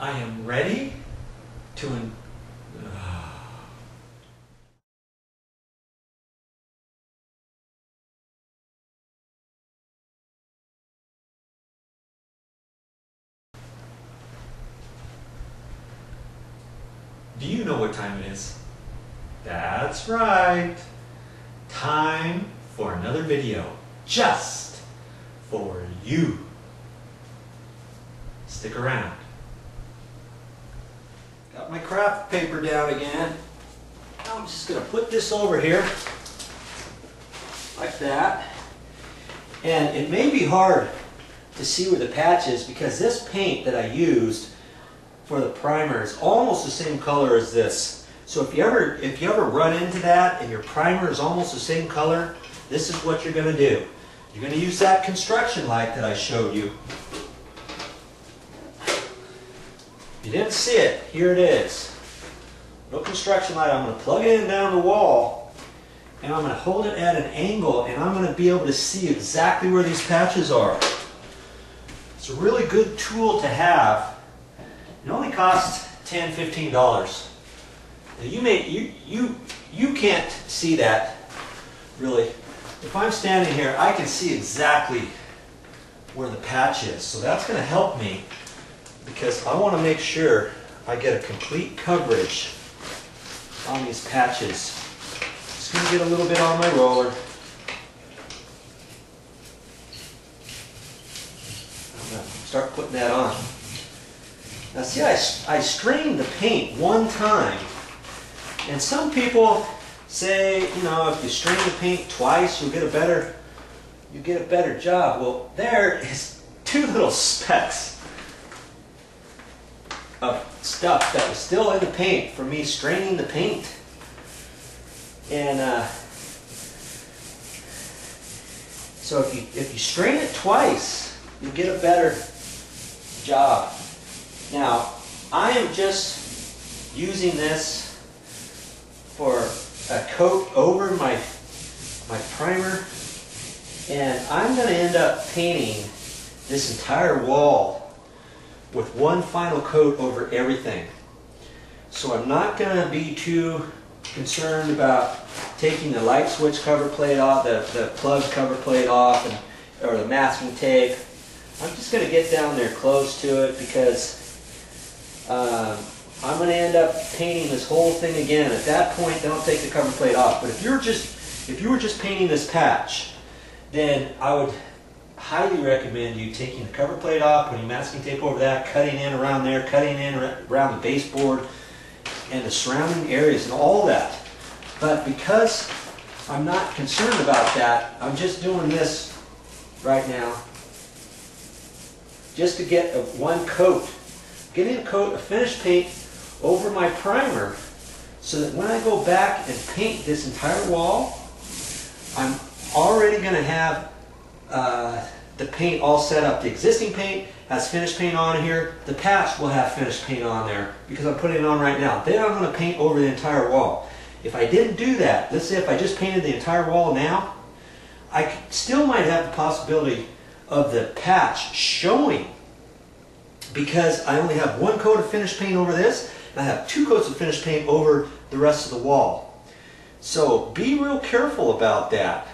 I am ready to Do you know what time it is? That's right. Time for another video just for you. Stick around. Got my craft paper down again. I'm just going to put this over here like that. And it may be hard to see where the patch is because this paint that I used for the primer is almost the same color as this. So if you ever run into that and your primer is almost the same color, this is what you're going to do. You're going to use that construction light that I showed you. If you didn't see it, here it is. No construction light. I'm going to plug it in down the wall and I'm going to hold it at an angle and I'm going to be able to see exactly where these patches are. It's a really good tool to have. It only costs $10, $15. Now you can't see that really. If I'm standing here, I can see exactly where the patch is. So that's going to help me because I want to make sure I get a complete coverage on these patches. Just going to get a little bit on my roller. I'm going to start putting that on. Now see, I strained the paint one time, and some people say, you know, if you strain the paint twice, you get a better job. Well, there is two little specks of stuff that was still in the paint from me straining the paint, and so if you strain it twice, you get a better job. Now, I am just using this for a coat over my primer, and I'm going to end up painting this entire wall with one final coat over everything. So I'm not going to be too concerned about taking the light switch cover plate off, the plug cover plate off, or the masking tape. I'm just going to get down there close to it because I'm going to end up painting this whole thing again. At that point, don't take the cover plate off. But if you were just painting this patch, then I would highly recommend you taking the cover plate off, putting masking tape over that, cutting in around there, cutting in around the baseboard and the surrounding areas and all that. But because I'm not concerned about that, I'm just doing this right now just to get one coat. Getting a coat of finished paint over my primer so that when I go back and paint this entire wall, I'm already going to have the paint all set up. The existing paint has finished paint on here. The patch will have finished paint on there because I'm putting it on right now. Then I'm going to paint over the entire wall. If I didn't do that, let's say if I just painted the entire wall now, I still might have the possibility of the patch showing because I only have one coat of finished paint over this, and I have two coats of finished paint over the rest of the wall. So be real careful about that.